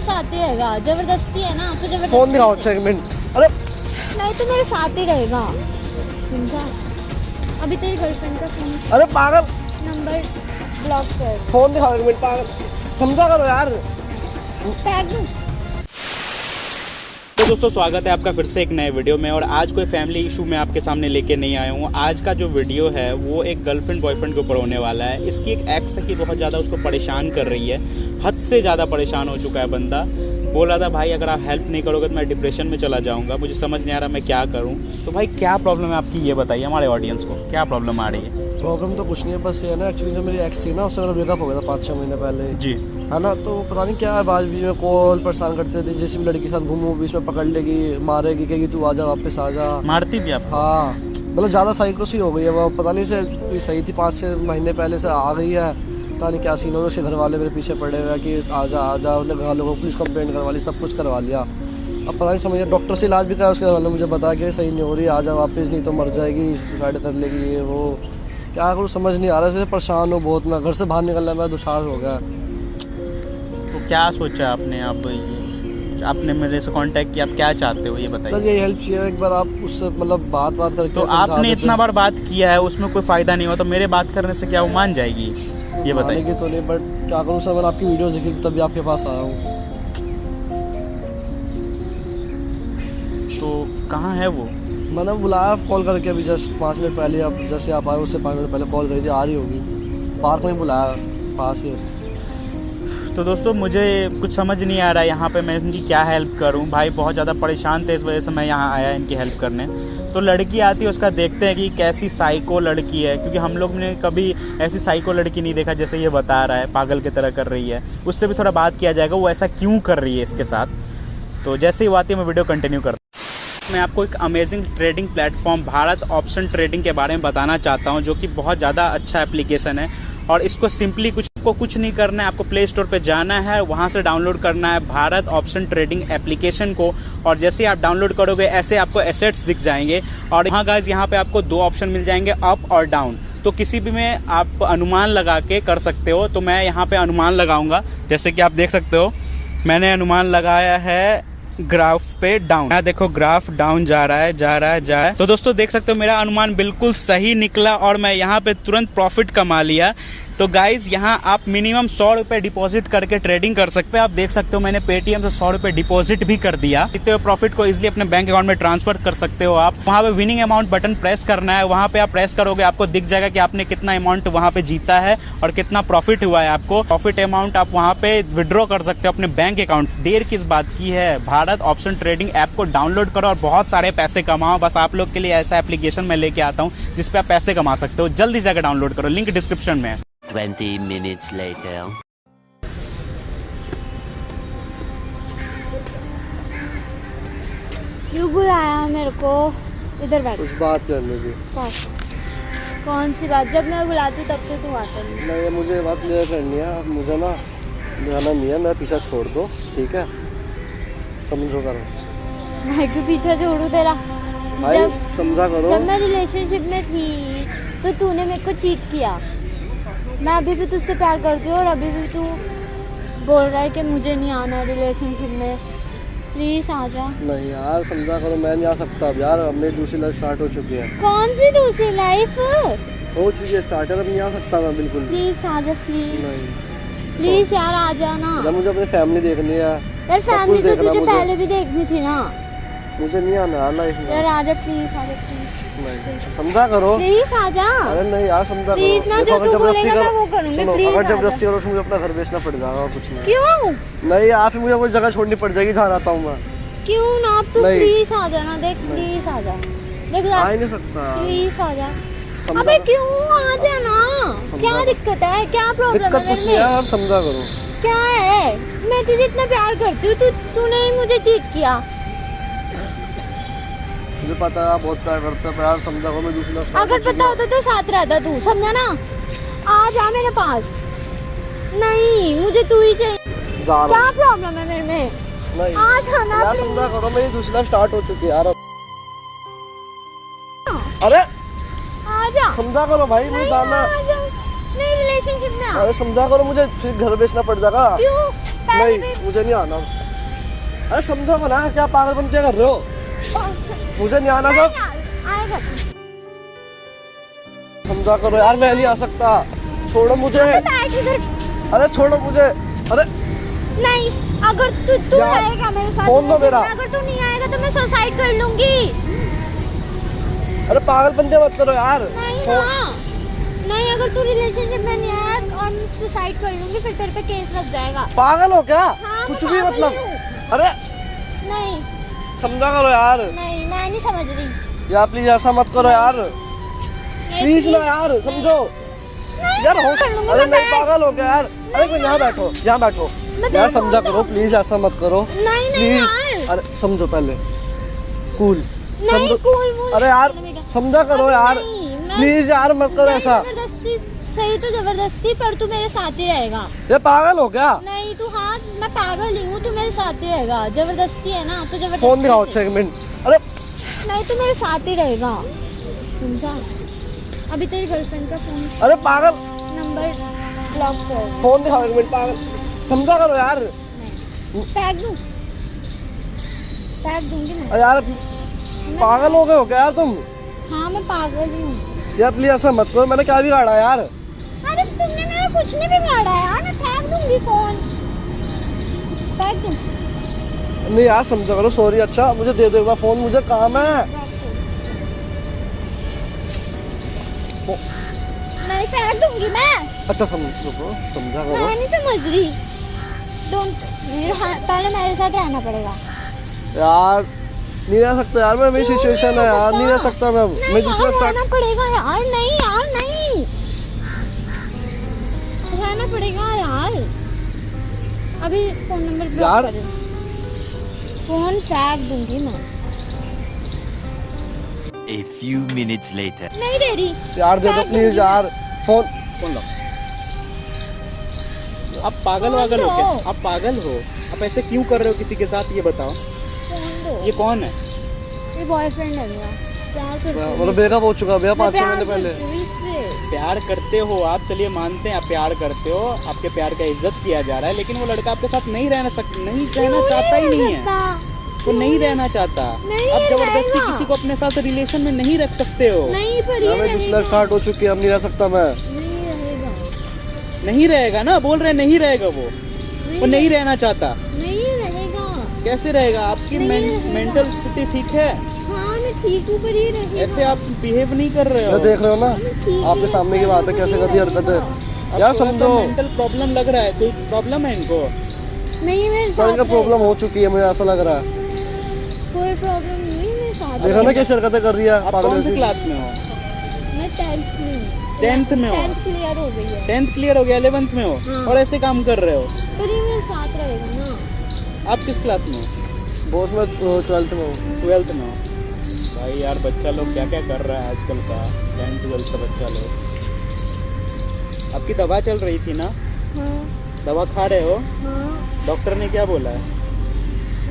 मेरे साथ ही रहेगा। जबरदस्ती है ना तो जबरदस्ती। फोन दिखाओ 1 मिनट। अरे नहीं तो मेरे साथ ही रहेगा, समझा? अभी तेरी गर्लफ्रेंड का फोन अरे पागल, नंबर ब्लॉक कर। फोन दिखाओ 1 मिनट पागल, समझा करो यार। पैक दूं? तो दोस्तों स्वागत है आपका फिर से एक नए वीडियो में। और आज कोई फैमिली इशू मैं आपके सामने लेके नहीं आया हूँ। आज का जो वीडियो है वो एक गर्लफ्रेंड बॉयफ्रेंड के ऊपर होने वाला है। इसकी एक एक्स है कि बहुत ज़्यादा उसको परेशान कर रही है, हद से ज़्यादा परेशान हो चुका है बंदा। बोल रहा था भाई अगर आप हेल्प नहीं करोगे तो मैं डिप्रेशन में चला जाऊँगा, मुझे समझ नहीं आ रहा मैं क्या करूँ। तो भाई क्या प्रॉब्लम है आपकी, ये बताइए हमारे ऑडियंस को, क्या प्रॉब्लम आ रही है? प्रॉब्लम तो कुछ नहीं है, बस ये है ना एक्चुअली जो मेरी एक्स थी ना उससे मेरा ब्रेकअप हो गया था 5-6 महीने पहले जी, है ना। तो पता नहीं क्या बात भी में कॉल परेशान करते थे, जिस भी लड़की के साथ घूमूं बीच में पकड़ लेगी, मारेगी, कहेगी तू आजा वापस आजा। मारती भी आप? हाँ मतलब ज़्यादा साइको सी हो गई है वो, पता नहीं से कोई सही थी 5-6 महीने पहले से आ गई है, पता नहीं क्या सीन हो। उसके घर वाले मेरे पीछे पड़े हुए हैं कि आजा आजा, उन्हें घर लोगों को पुलिस कंप्लेंट करवा ली, सब कुछ करवा लिया। अब पता नहीं समझ, डॉक्टर से इलाज भी करा, उसके घर वाले मुझे बताया कि सही नहीं हो रही, आजा वापस नहीं तो मर जाएगी, सुसाइड कर लेगी, ये वो। क्या करूँ समझ नहीं आ रहा है, परेशान हूँ बहुत, मैं घर से बाहर निकलना मैं दुश्वार हो गया। तो क्या सोचा आपने? आपने मेरे से कांटेक्ट किया, आप क्या चाहते हो ये बताइए। सर ये हेल्प चाहिए, एक बार आप उससे मतलब बात करके तो आपने इतना बार बात किया है उसमें कोई फ़ायदा नहीं हुआ, तो मेरे बात करने से क्या वो मान जाएगी ये बताइए। मानेगी तो नहीं, बट क्या करूँ सर, मैंने आपकी वीडियोस देखी तभी आपके पास आया हूँ। तो कहाँ है वो? मैंने बुलाया कॉल करके अभी जस्ट 5 मिनट पहले, आप जैसे आप आए उससे 5 मिनट पहले कॉल करी थी, आ रही होगी, पार्क में बुलाया पास ही। तो दोस्तों मुझे कुछ समझ नहीं आ रहा है यहाँ पे मैं इनकी क्या हेल्प करूँ। भाई बहुत ज़्यादा परेशान थे, इस वजह से मैं यहाँ आया इनकी हेल्प करने। तो लड़की आती है, उसका देखते हैं कि कैसी साइको लड़की है, क्योंकि हम लोग ने कभी ऐसी साइको लड़की नहीं देखा जैसे ये बता रहा है, पागल की तरह कर रही है। उससे भी थोड़ा बात किया जाएगा वो ऐसा क्यों कर रही है इसके साथ। तो जैसे ही वो आती है मैं वीडियो कंटिन्यू करता हूँ। मैं आपको एक amazing trading platform Bharat option trading के बारे में बताना चाहता हूँ, जो कि बहुत ज़्यादा अच्छा एप्लीकेशन है। और इसको सिंपली कुछ नहीं करना है, आपको प्ले स्टोर पे जाना है, वहाँ से डाउनलोड करना है भारत ऑप्शन ट्रेडिंग एप्लीकेशन को। और जैसे आप डाउनलोड करोगे ऐसे आपको एसेट्स दिख जाएंगे। और यहाँ गाइस यहाँ पे आपको 2 ऑप्शन मिल जाएंगे, अप और डाउन। तो किसी भी में आप अनुमान लगा के कर सकते हो। तो मैं यहाँ पे अनुमान लगाऊंगा, जैसे कि आप देख सकते हो मैंने अनुमान लगाया है ग्राफ पे डाउन। यहाँ देखो ग्राफ डाउन जा रहा है। तो दोस्तों देख सकते हो मेरा अनुमान बिल्कुल सही निकला और मैं यहाँ पे तुरंत प्रॉफिट कमा लिया। तो गाइज यहाँ आप मिनिमम 100 रुपये डिपॉजिट करके ट्रेडिंग कर सकते हैं। आप देख सकते हो मैंने पेटीएम से 100 रुपये डिपॉजिट भी कर दिया। इतने प्रॉफिट को इजीली अपने बैंक अकाउंट में ट्रांसफर कर सकते हो आप। वहाँ पे विनिंग अमाउंट बटन प्रेस करना है, वहाँ पे आप प्रेस करोगे आपको दिख जाएगा कि आपने कितना अमाउंट वहाँ पे जीता है और कितना प्रॉफिट हुआ है आपको। प्रॉफिट अमाउंट आप वहाँ पे विड्रॉ कर सकते हो अपने बैंक अकाउंट। देर किस बात की है, भारत ऑप्शन ट्रेडिंग ऐप को डाउनलोड करो और बहुत सारे पैसे कमाओ। बस आप लोग के लिए ऐसा एप्लीकेशन मैं लेके आता हूँ जिसपे आप पैसे कमा सकते हो। जल्दी जाकर डाउनलोड करो, लिंक डिस्क्रिप्शन में है। 20 minutes later. क्यों बुलाया मेरे को? इधर बैठ। कुछ बात करने की। कौन सी बात? जब मैं बुलाती तब तो तू आता नहीं। नहीं मुझे बात क्लियर करनी है, अब मुझे ना जाना नहीं है, मैं पीछा छोड़ दो ठीक है, समझो करो। मैं क्यों पीछा छोड़ू तेरा? जब समझा करो। जब मैं रिलेशनशिप में थी तो तूने मेरे को चीट किया। मैं अभी भी तुझसे प्यार करती हूँ और अभी भी तू बोल रहा है कि मुझे नहीं आना रिलेशनशिप में। प्लीज आजा। नहीं यार समझा करो, मैं नहीं आ सकता अब यार, अब मेरी दूसरी लाइफ स्टार्ट हो चुकी है। कौन सी दूसरी लाइफ हो चुकी है स्टार्ट, अब नहीं आ सकता मैं बिल्कुल। प्लीज आजा, प्लीज नहीं प्लीज यार आजा ना। मुझे अपनी फैमिली देखनी है यार। फैमिली तो तुझे पहले भी देखनी थी ना। मुझे नहीं आना लाइफ में यार आजा, प्लीज आजा, प्लीज समझा करो। प्लीज आजा। अरे नहीं यार समझा प्लीज ना, जो तू बोलेगा मैं वो करूंगी। प्लीज अगर जबरदस्ती करो तो मुझे अपना घर बेचना पड़ जाएगा और कुछ नहीं। क्यों? नहीं यार फिर मुझे वो जगह छोड़नी पड़ जाएगी जहाँ रहता हूँ मैं। क्यों ना? अब तू प्लीज आजा ना, देख प्लीज आजा, देख आ ही नहीं सकता। प्लीज आजा। अबे क्यों? आजा ना, क्या दिक्कत है? क्या प्रॉब्लम है? दिक्कत कुछ नहीं यार, समझा करो। क्या है? मैं तुझे इतना प्यार करती हूँ, तूने ही मुझे चीट किया। मुझे पता है आप बहुत प्यार करते हो, यार समझा करो। मैं दूसरी लाइफ अगर पता होता तो साथ रहता तू, समझा ना। आ जा मेरे पास। नहीं मुझे तू ही चाहिए। क्या प्रॉब्लम है मेरे में? नहीं आ जाना यार, समझा करो, मेरी दूसरी लाइफ स्टार्ट हो चुकी है यार। अरे आ जा, समझा करो भाई, मुझे जाना। नहीं रिलेशनशिप में आ। अरे समझा करो, मुझे फिर घर बेचना पड़ जाएगा। क्यों? पहले नहीं मुझे नहीं आना। अरे समझो ना, क्या पागलपन क्या कर रहे हो? मुझे नहीं आना सब। आएगा समझा करो यार, मैं नहीं आ सकता, छोड़ो मुझे। बैठ इधर। अरे छोड़ो मुझे। अरे नहीं, अगर तू यार, रहेगा मेरे साथ, फोन दो मेरा। अगर तू नहीं आएगा तो मैं सुसाइड कर लूंगी। अरे पागलपन क्या मत करो यार। नहीं ना, नहीं, अगर तू रिलेशनशिप में नहीं आया और मैं सुसाइड कर लूंगी, फिर तेरे पे केस लग जाएगा। पागल हो क्या? हाँ, कुछ मैं भी पागल मतलब। हूँ। अरे नहीं समझा करो यार। नहीं, मैं नहीं समझ रही। यार प्लीज ऐसा मत करो यार, प्लीज ना यार, समझो यार। हो कर लूंगी अरे मैं नहीं, बैठ। पागल हो गया यार। अरे कोई यहाँ बैठो, यहाँ बैठो मैं यार, तेरे समझा फोन करो तो- प्लीज, ऐसा मत करो नहीं नहीं प्लीज। यार, अरे समझो पहले, कूल नहीं कूल वूल। अरे यार समझा करो अरे यार, नहीं, मैं- प्लीज यार मत करो नहीं, ऐसा। जबरदस्ती सही तो जबरदस्ती, पर तू मेरे साथ ही रहेगा। ये पागल हो क्या? नहीं तू, हाँ मैं पागल नहीं हूँ, तू मेरे साथ ही रहेगा। जबरदस्ती है ना तो जबरदस्ती। फोन दिखाओ, अच्छा 1 मिनट। अरे नहीं, तू मेरे साथ ही रहेगा, समझा। अभी तेरी गर्लफ्रेंड का फोन अरे पागल, नंबर ब्लॉक कर। फोन दिखाओ 1 मिनट। पागल समझा करो यार। पैक दूँ, पैक दूंगी मैं। अरे यार पागल हो गए हो क्या यार तुम? हाँ मैं पागल ही हूँ। यार प्लीज ऐसा मत करो, मैंने क्या बिगाड़ा यार? अरे तुमने मेरा कुछ नहीं बिगाड़ा यार, मैं फेंक दूंगी फोन, फेंक दूँ। नहीं यार समझा करो, सॉरी। अच्छा मुझे दे दो एक बार फोन, मुझे काम है। नहीं फेंक दूंगी मैं। अच्छा समझो, समझा करो। मैं नहीं समझ रही। डोंट, पहले मेरे साथ रहना पड़ेगा। यार नहीं रह सकता यार, मैं मेरी क्यों सिचुएशन नहीं है रह यार, सकता? नहीं रह सकता मैं नहीं दूसरा यार, स्टार्ट। रहना पड़ेगा यार। नहीं यार, नहीं रहना पड़ेगा यार। अभी फोन नंबर ब्लॉक यार। कर, फोन फेंक दूंगी मैं। A few minutes later. नहीं दे रही यार दे दो फेंक प्लीज दूंगी यार, फोन लो। आप पागल कौन वागल हो हो? क्या? आप पागल हो? आप ऐसे क्यों कर रहे हो किसी के साथ, ये बताओ। फोन दो। ये कौन है? ये बॉयफ्रेंड है मेरा, प्यार करती हूँ। मतलब ब्रेकअप हो चुका भैया मैं 5-6 प्यार महीने पहले। करती हूँ इससे। प्यार करते हो आप, चलिए मानते हैं आप प्यार करते हो, आपके प्यार का इज्जत किया जा रहा है, लेकिन वो लड़का आपके साथ नहीं रहना क्यों चाहता ही रह नहीं है। सकता? वो नहीं रहना चाहता। नहीं आप जबरदस्ती रहेगा। किसी को अपने साथ रिलेशन में नहीं रख सकते हो। नहीं पर यार ये मेरी बिजनेस रहेगा। स्टार्ट हो चुकी है, अब नहीं रह सकता मैं। नहीं रहेगा, नहीं रहेगा ना, बोल रहे नहीं रहेगा वो नहीं रहना चाहता। नहीं रहेगा। कैसे रहेगा? आपकी नहीं रहेगा। मेंटल स्थिति ठीक है? हाँ मैं ठीक हूँ, पर ये रहेगा। ऐसे आप बिहेव नहीं कर रहे हो। ये देख रहे हो ना, ठीक आपके है, सामने की बात है, कैसे करती है हरकतें। यार समझो, मेंटल प्रॉब्लम लग रहा है, कोई प्रॉब्लम है इनको? नहीं मेरे सर साथ इनका प्रॉब्लम हो चुकी है, मुझे ऐसा लग रहा है। कोई प्रॉब्लम नहीं मेरे साथ। देखो ना कैसे हरकतें कर रही है आप पागल कौन से जैसी। क्लास में हो? मैं 10th में हूँ। 10th में हो? 10th क्लियर हो गई है। 10th क्लियर हो गया, 11th में हो हाँ। और ऐसे काम कर रहे हो। पर ये मेरे साथ रहेगा ना। आप किस क्लास में हो? बॉस मैं 12th में हूँ। 12th में हो। भाई यार बच्चा लोग क्या क्या कर रहा है आजकल का, 10th 12th का बच्चा लोग। आपकी दवा चल रही थी ना, हाँ दवा खा रहे हो? हाँ, डॉक्टर ने क्या बोला है?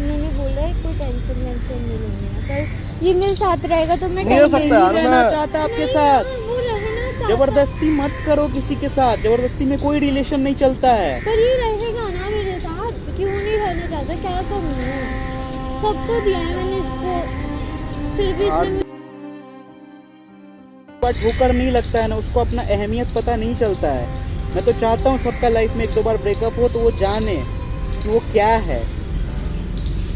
मैंने बोला है कोई टेंशन नहीं लेनी है, पर ये मेरे साथ रहेगा तो मैं नहीं रह टेंशन सकता यार रहना मैं। चाहता आपके साथ। वो रहना चाहता। जबरदस्ती मत करो किसी के साथ, जबरदस्ती में कोई रिलेशन नहीं चलता है। पर ये रहेगा ना मेरे साथ, क्यों नहीं रहना चाहता? क्या करूँ मैं? सब तो दिया है मैंने इसको, फिर भी इसने बट होकर नहीं लगता है ना, उसको अपना अहमियत पता नहीं चलता है। मैं तो चाहता हूँ सबका लाइफ में 1-2 बार ब्रेकअप हो तो वो जाने कि वो क्या है।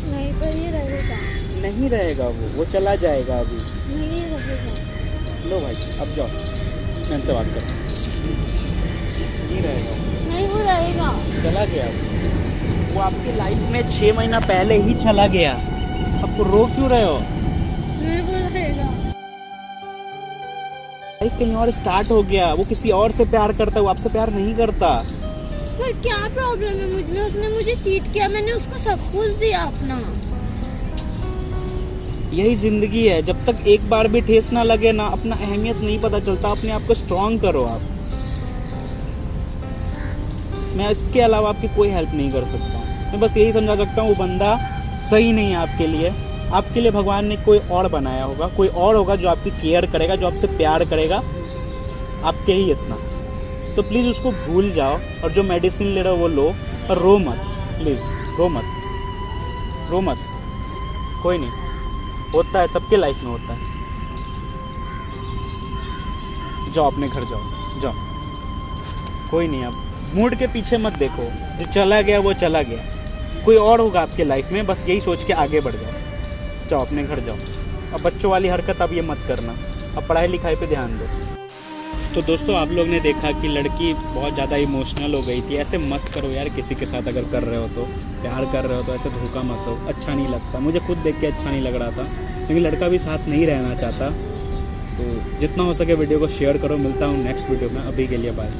नहीं, पर ये रहेगा। नहीं रहेगा वो चला जाएगा अभी। नहीं रहेगा। लो भाई अब जाओ, मैं इनसे बात करता हूँ। नहीं रहेगा, नहीं वो रहेगा। चला गया वो आपकी लाइफ में 6 महीना पहले ही चला गया। आपको रो क्यों रहे हो? नहीं वो रहेगा। लाइफ कहीं और स्टार्ट हो गया, वो किसी और से प्यार करता है, वो आपसे प्यार नहीं करता। पर क्या प्रॉब्लम है मुझ में? उसने मुझे चीट किया, मैंने उसको सब कुछ दिया अपना। यही जिंदगी है, जब तक एक बार भी ठेस ना लगे ना, अपना अहमियत नहीं पता चलता। अपने आप को स्ट्रॉन्ग करो आप। मैं इसके अलावा आपकी कोई हेल्प नहीं कर सकता। मैं बस यही समझा सकता हूँ वो बंदा सही नहीं है आपके लिए। आपके लिए भगवान ने कोई और बनाया होगा, कोई और होगा जो आपकी केयर करेगा, जो आपसे प्यार करेगा, आपके ही इतना। तो प्लीज़ उसको भूल जाओ और जो मेडिसिन ले रहे हो वो लो और रो मत। प्लीज़ रो मत, रो मत, कोई नहीं, होता है, सबके लाइफ में होता है। जाओ अपने घर जाओ, जाओ, कोई नहीं। अब मूड के पीछे मत देखो, जो चला गया वो चला गया, कोई और होगा आपके लाइफ में, बस यही सोच के आगे बढ़ जाओ। जाओ अपने घर जाओ। अब बच्चों वाली हरकत अब ये मत करना, अब पढ़ाई लिखाई पे ध्यान दो। तो दोस्तों आप लोग ने देखा कि लड़की बहुत ज़्यादा इमोशनल हो गई थी। ऐसे मत करो यार, किसी के साथ अगर कर रहे हो तो, प्यार कर रहे हो तो ऐसे धोखा मत दो, अच्छा नहीं लगता। मुझे खुद देख के अच्छा नहीं लग रहा था, लेकिन लड़का भी साथ नहीं रहना चाहता। तो जितना हो सके वीडियो को शेयर करो। मिलता हूँ नेक्स्ट वीडियो में, अभी के लिए बाय।